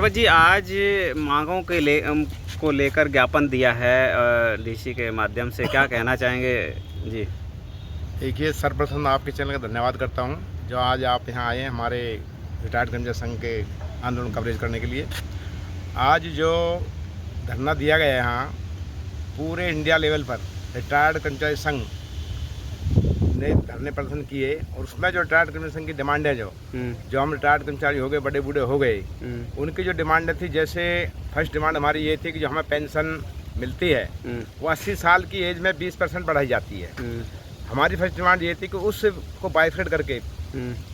रावत जी, आज मांगों को लेकर ज्ञापन दिया है डीसी के माध्यम से, क्या कहना चाहेंगे जी? देखिए, सर्वप्रथम आपके चैनल का धन्यवाद करता हूं, जो आज आप यहां आए हैं हमारे रिटायर्ड कर्मचारी संघ के आंदोलन कवरेज करने के लिए। आज जो धरना दिया गया है यहाँ पूरे इंडिया लेवल पर रिटायर्ड कर्मचारी संघ ने धरने प्रदर्शन किए, और उसमें जो रिटायर्ड कर्मचारी संघ की डिमांड है जो हम रिटायर्ड कर्मचारी हो गए, बड़े बूढ़े हो गए, उनकी जो डिमांड थी, जैसे फर्स्ट डिमांड हमारी ये थी कि जो हमें पेंशन मिलती है वो 80 साल की एज में 20% बढ़ाई जाती है। हमारी फर्स्ट डिमांड ये थी कि उसको बाइफरेट करके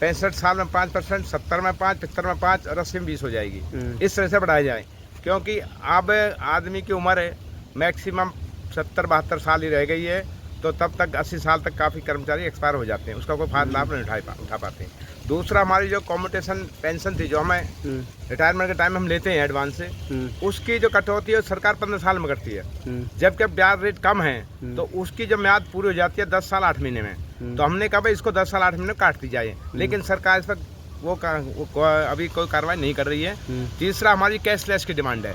65 साल में 5%, 70 में 5%, 75 में 5% और 80 में 20 हो जाएगी। इस तरह से बढ़ाया जाए, क्योंकि अब आदमी की उम्र मैक्सिमम 70-72 साल ही रह गई है, तो तब तक 80 साल तक काफ़ी कर्मचारी एक्सपायर हो जाते हैं, उसका कोई फायदा लाभ नहीं उठा पाते हैं। दूसरा, हमारी जो कॉम्पिटिशन पेंशन थी, जो हमें रिटायरमेंट के टाइम में हम लेते हैं एडवांस से, उसकी जो कटौती है सरकार 15 साल में करती है, जबकि ब्याज रेट कम है, तो उसकी जो म्याद पूरी हो जाती है 10 साल 8 महीने में। तो हमने कहा भाई इसको 10 साल 8 महीने काट दी जाए, लेकिन सरकार इस पर वो अभी कोई कार्रवाई नहीं कर रही है। तीसरा, हमारी कैशलेस की डिमांड है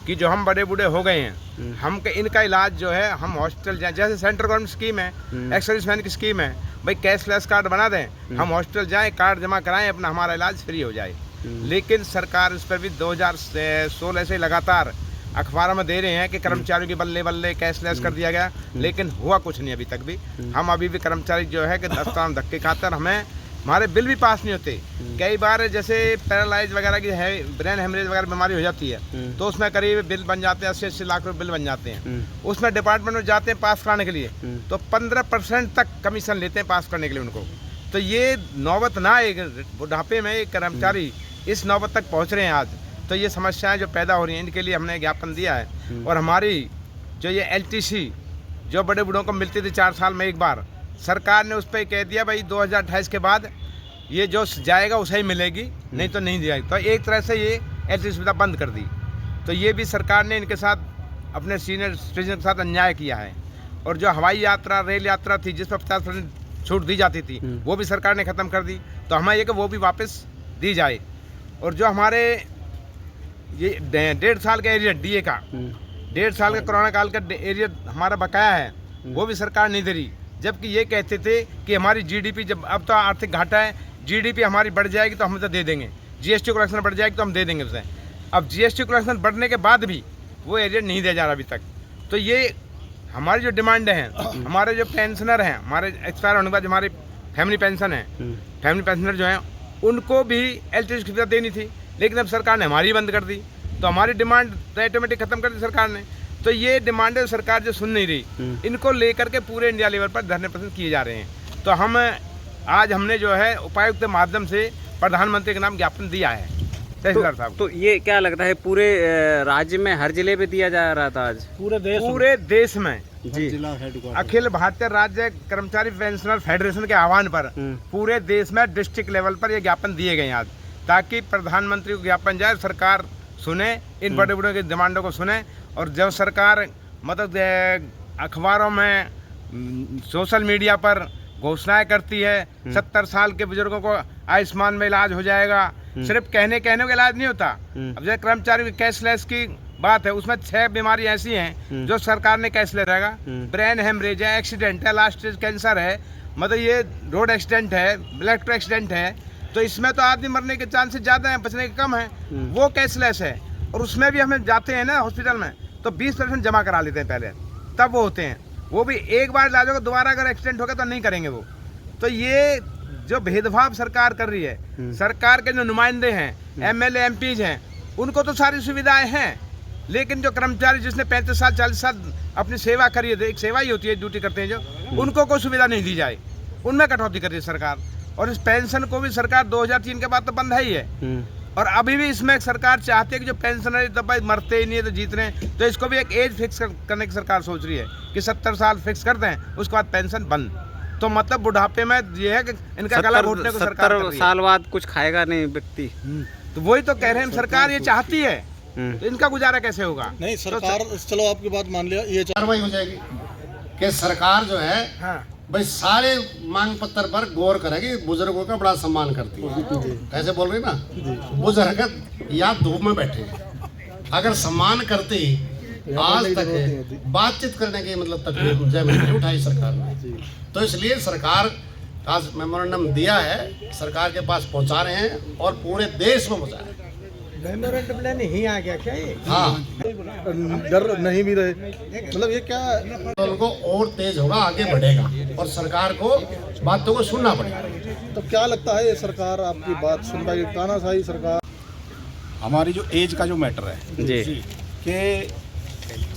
कि जो हम बड़े बूढ़े हो गए हैं, हम इनका इलाज जो है हम हॉस्पिटल जाएं, जैसे सेंट्रल गवर्नमेंट स्कीम है, एक्स सर्विसमैन की स्कीम है, भाई कैशलेस कार्ड बना दें, हम हॉस्पिटल जाएं, कार्ड जमा कराएं, अपना हमारा इलाज फ्री हो जाए। लेकिन सरकार इस पर भी 2016 से लगातार अखबारों में दे रहे हैं कि कर्मचारियों की बल्ले बल्ले कैशलेस कर दिया गया, लेकिन हुआ कुछ नहीं अभी तक भी। हम अभी भी कर्मचारी जो है कि अस्पताल में धक्के खाकर हमें हमारे बिल भी पास नहीं होते। कई बार जैसे पैरालाइज वगैरह की है, ब्रेन हेमरेज वगैरह बीमारी हो जाती है, तो उसमें करीब बिल बन जाते हैं 80-80 लाख रुपए बिल बन जाते हैं। उसमें डिपार्टमेंट में जाते हैं पास कराने के लिए, तो 15% तक कमीशन लेते हैं पास करने के लिए उनको। तो ये नौबत ना आए, बुढ़ापे में एक कर्मचारी इस नौबत तक पहुँच रहे हैं आज, तो ये समस्याएँ जो पैदा हो रही हैं, इनके लिए हमने ज्ञापन दिया है। और हमारी जो ये LTC जो बड़े बूढ़ों को मिलती थी 4 साल में एक बार, सरकार ने उस पर कह दिया भाई 2028 के बाद ये जो जाएगा उसे ही मिलेगी, नहीं तो नहीं जाएगी। तो एक तरह से ये ऐसी सुविधा बंद कर दी। तो ये भी सरकार ने इनके साथ अपने सीनियर सिटीजन के साथ अन्याय किया है। और जो हवाई यात्रा, रेल यात्रा थी, जिस पर 50% छूट दी जाती थी, वो भी सरकार ने ख़त्म कर दी। तो हमें ये कि वो भी वापस दी जाए। और जो हमारे ये 1.5 साल का एरिया DA का, 1.5 साल का कोरोना काल का एरिया हमारा बकाया है, वो भी सरकार नहीं दे रही। जबकि ये कहते थे कि हमारी GDP, जब अब तो आर्थिक घाटा है, GDP हमारी बढ़ जाएगी तो हम तो दे देंगे, GST कलेक्शन बढ़ जाएगी तो हम दे देंगे उसे। अब GST कलेक्शन बढ़ने के बाद भी वो एरिया नहीं दिया जा रहा अभी तक। तो ये हमारी जो डिमांड है, हमारे जो पेंशनर हैं, हमारे एक्सपायर होने के बाद हमारी फैमिली पेंशन है, फैमिली पेंशनर जो हैं उनको भी LTC की सुविधा देनी थी, लेकिन अब सरकार ने हमारी बंद कर दी। तो हमारी डिमांड तो ऑटोमेटिक खत्म कर दी सरकार ने। तो ये डिमांड है, सरकार जो सुन नहीं रही, इनको लेकर के पूरे इंडिया लेवल पर धरने प्रदर्शन किए जा रहे हैं। तो आज हमने जो है उपायुक्त के माध्यम से प्रधानमंत्री के नाम ज्ञापन दिया है तहसीलदार साहब। तो ये क्या लगता है, पूरे राज्य में हर जिले पे दिया जा रहा था आज? पूरे देश में जी, अखिल भारतीय राज्य कर्मचारी पेंशनर फेडरेशन के आह्वान पर पूरे देश में डिस्ट्रिक्ट लेवल पर ये ज्ञापन दिए गए आज, ताकि प्रधानमंत्री को ज्ञापन जाए, सरकार सुने, इन बड़े बूढ़ों की डिमांडों को सुने। और जब सरकार मतलब अखबारों में, सोशल मीडिया पर घोषणाएं करती है 70 साल के बुजुर्गों को आयुष्मान में इलाज हो जाएगा, सिर्फ कहने का इलाज नहीं होता। अब जैसे कर्मचारी की कैशलेस की बात है, उसमें 6 बीमारी ऐसी हैं जो सरकार ने कैशलेस रहेगा। ब्रेन हेमरेज है, एक्सीडेंट है, लास्ट स्टेज कैंसर है, मतलब ये रोड एक्सीडेंट है, इलेक्ट्रो एक्सीडेंट है। तो इसमें तो आदमी मरने के चांसेस ज़्यादा हैं, बचने के कम है, वो कैशलेस है। और उसमें भी हमें जाते हैं ना हॉस्पिटल में, तो 20% जमा करा लेते हैं पहले, तब वो होते हैं। वो भी एक बार इलाज होगा, दोबारा अगर एक्सीडेंट होगा तो नहीं करेंगे वो। तो ये जो भेदभाव सरकार कर रही है, सरकार के जो नुमाइंदे हैं, MLA MPs हैं, उनको तो सारी सुविधाएं हैं, लेकिन जो कर्मचारी जिसने 35 साल 40 साल अपनी सेवा करी है, एक सेवा ही होती है, ड्यूटी करते हैं जो, उनको कोई सुविधा नहीं दी जाए, उनमें कटौती कर रही है सरकार। और इस पेंशन को भी सरकार 2003 के बाद तो बंद है ही है। और अभी भी इसमें सरकार चाहती है कि जो पेंशनर तो भाई मरते ही नहीं है तो जीत रहे हैं, तो इसको भी एक एज फिक्स करने की सरकार सोच रही है कि 70 साल फिक्स कर दें, उसके बाद पेंशन बंद। तो मतलब बुढ़ापे में ये है कि इनका गला घोटने को सरकार कर रही है। 70 साल बाद कुछ खाएगा नहीं व्यक्ति, तो वही तो कह रहे हैं, सरकार ये चाहती है, तो इनका गुजारा कैसे होगा? नहीं सरकार, चलो आपकी बात मान लिया, ये कार्रवाई हो जाएगी कि सरकार जो है भाई सारे मांग पत्र पर गौर करेगी, बुजुर्गों का बड़ा सम्मान करती है। कैसे बोल रही ना, बुजुर्ग या धूप में बैठे हैं, अगर सम्मान करती आज तक बातचीत करने की मतलब तकलीफ नहीं उठाई सरकार ने। तो इसलिए सरकार आज मेमोरेंडम दिया है, सरकार के पास पहुंचा रहे हैं और पूरे देश में पहुंचा रहे हैं। मेमोरेंडम प्लान ही आ गया क्या ये? हाँ, डर नहीं भी रहे, मतलब ये क्या तो उनको और तेज होगा, आगे बढ़ेगा और सरकार को बातों को सुनना पड़ेगा। तो क्या लगता है ये सरकार आपकी बात सुन पाएगी? तानाशाही सरकार। हमारी जो एज का जो मैटर है जी कि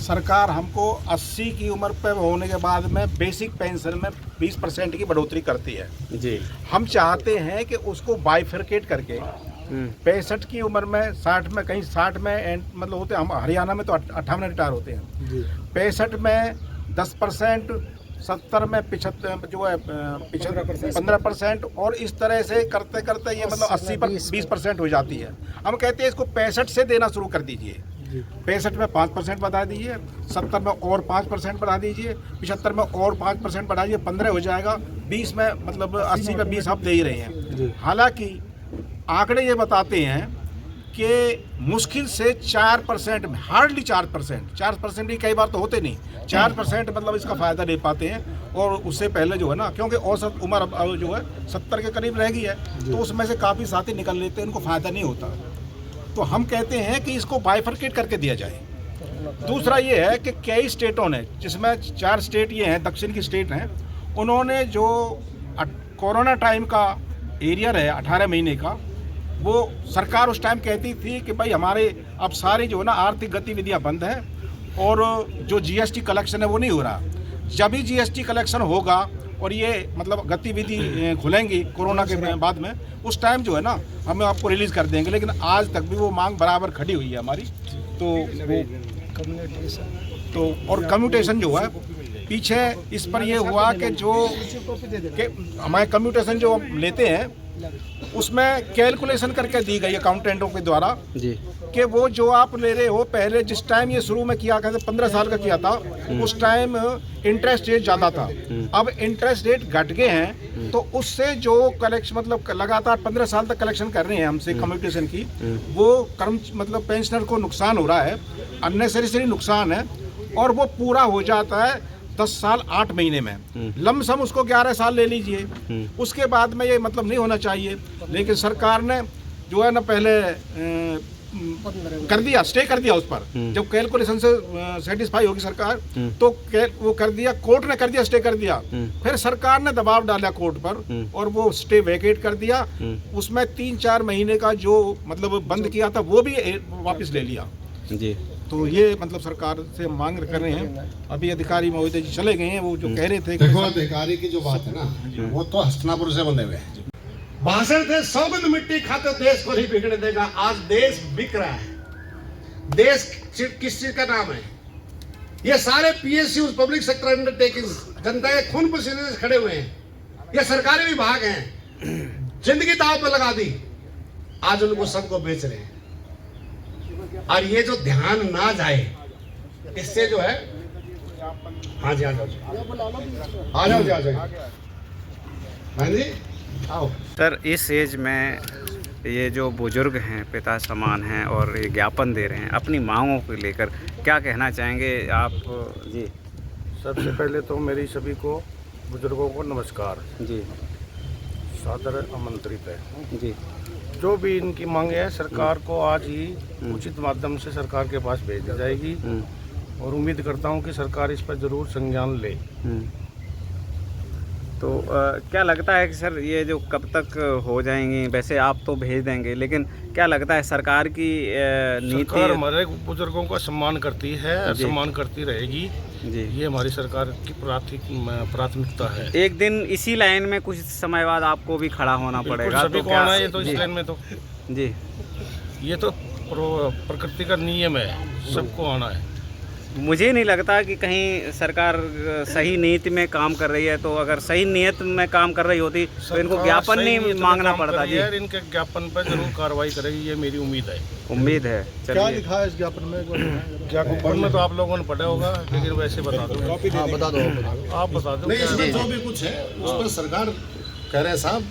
सरकार हमको 80 की उम्र पर होने के बाद में बेसिक पेंशन में 20% की बढ़ोतरी करती है। जी हम चाहते हैं कि उसको बाइफरकेट करके 65 की उम्र में 60 में, कहीं 60 में मतलब होते हैं, हम हरियाणा में तो 58 में रिटायर होते हैं, 65 में 10%, 70 में 75 जो है 15%, और इस तरह से करते करते ये मतलब 80 पर 20% हो जाती है। हम कहते हैं इसको 65 से देना शुरू कर दीजिए, 65 में 5% बढ़ा दीजिए, 70 में और 5% बढ़ा दीजिए, 75 में और 5% बढ़ाइए, 15 हो जाएगा, 20 में मतलब 80 में 20 आप दे ही रहे हैं। हालांकि आंकड़े ये बताते हैं कि मुश्किल से 4%, हार्डली 4% भी कई बार तो होते नहीं, 4% मतलब इसका फ़ायदा ले पाते हैं। और उससे पहले जो है ना, क्योंकि औसत उम्र अब जो है 70 के करीब रह गई है, तो उसमें से काफ़ी साथी निकल लेते हैं, उनको फ़ायदा नहीं होता। तो हम कहते हैं कि इसको बाइफरकेट करके दिया जाए। दूसरा ये है कि कई स्टेटों ने, जिसमें 4 स्टेट ये हैं, दक्षिण की स्टेट हैं, उन्होंने जो कोरोना टाइम का एरियर है 18 महीने का, वो सरकार उस टाइम कहती थी कि भाई हमारे अब सारी जो है ना आर्थिक गतिविधियां बंद हैं और जो जीएसटी कलेक्शन है वो नहीं हो रहा। जब भी जीएसटी कलेक्शन होगा और ये मतलब गतिविधि खुलेंगी कोरोना के बाद में, उस टाइम जो है ना हम आपको रिलीज़ कर देंगे। लेकिन आज तक भी वो मांग बराबर खड़ी हुई है हमारी। तो वो और कम्यूटेशन जो है पीछे इस पर ये हुआ कि जो हमारे कम्यूटेशन जो हम लेते हैं उसमें कैलकुलेशन करके दी गई अकाउंटेंटों के द्वारा जी कि वो जो आप ले रहे हो, पहले जिस टाइम ये शुरू में किया कहते 15 साल का किया था, उस टाइम इंटरेस्ट रेट ज़्यादा था। अब इंटरेस्ट रेट घट गए हैं, तो उससे जो कलेक्शन मतलब लगातार 15 साल तक कलेक्शन कर रहे हैं हमसे कम्यूटेशन की, वो कर्म मतलब पेंशनर को नुकसान हो रहा है, अननेसेसरी नुकसान है, और वो पूरा हो जाता है 10 साल 8 महीने में। लमसम उसको 11 साल ले लीजिए, उसके बाद में ये मतलब नहीं होना चाहिए। लेकिन सरकार ने जो है ना पहले कर दिया, स्टे कर दिया उस पर। जब कैलकुलेशन से सेटिस्फाई होगी सरकार तो वो कर दिया, कोर्ट ने कर दिया, स्टे कर दिया। फिर सरकार ने दबाव डाला कोर्ट पर और वो स्टे वैकेट कर दिया। उसमें 3-4 महीने का जो मतलब बंद किया था वो भी वापस ले लिया जी। तो ये मतलब सरकार से मांग कर रहे हैं। अभी अधिकारी महोदय जी चले गए हैं, वो जो कह रहे थे। देखो अधिकारी की जो बात है ना, वो तो हस्तिनापुर से बंधे हुए हैं। भाषण थे सौगंध मिट्टी खाते देश को नहीं बिगड़ने देगा। आज देश बिक रहा है। देश किस चीज का नाम है? ये सारे पीएसयू पब्लिक सेक्टर अंडरटेकिंग्स जनता के खून पसीने से खड़े हुए हैं। ये सरकारी विभाग हैं, जिंदगी दांव पर लगा दी, आज उनको सबको बेच रहे हैं। और ये जो ध्यान ना जाए, इससे जो है, हाँ जी आ जाओ, आ जाओ जी, आ जाओ, हाँ जी आओ। सर इस एज में ये जो बुजुर्ग हैं, पिता समान हैं, और ये ज्ञापन दे रहे हैं अपनी मांगों को लेकर, क्या कहना चाहेंगे आप जी? सबसे पहले तो मेरी सभी को बुजुर्गों को नमस्कार जी सादर आमंत्रित है। जी जो भी इनकी मांगे है सरकार को आज ही उचित माध्यम से सरकार के पास भेज दी जाएगी और उम्मीद करता हूं कि सरकार इस पर जरूर संज्ञान ले। तो क्या लगता है कि सर ये जो कब तक हो जाएंगी? वैसे आप तो भेज देंगे, लेकिन क्या लगता है सरकार की नीति? सरकार हमारे बुजुर्गों का सम्मान करती है, सम्मान करती रहेगी जी। ये हमारी सरकार की प्राथमिकता है। एक दिन इसी लाइन में कुछ समय बाद आपको भी खड़ा होना पड़ेगा, सभी को आना है तो इस लाइन में तो जी, ये तो प्रकृति का नियम है, सबको आना है। मुझे नहीं लगता कि कहीं सरकार सही नीति में काम कर रही है। तो अगर सही नीयत में काम कर रही होती तो इनको सरकार ज्ञापन सही नहीं नीयत में मांगना काम पड़ता कर रही जी। है, इनके ज्ञापन पर जरूर कार्रवाई करेगी, ये मेरी उम्मीद है। उम्मीद है। क्या चलिए, लिखा है इस ज्ञापन में? क्या ऊपर में तो आप लोगों ने पढ़ा होगा, लेकिन वैसे बता दो। हाँ, बता दो। आप बता दो नहीं, क्या इसमें है। जो भी कुछ है उस पर सरकार कह रहे हैं साहब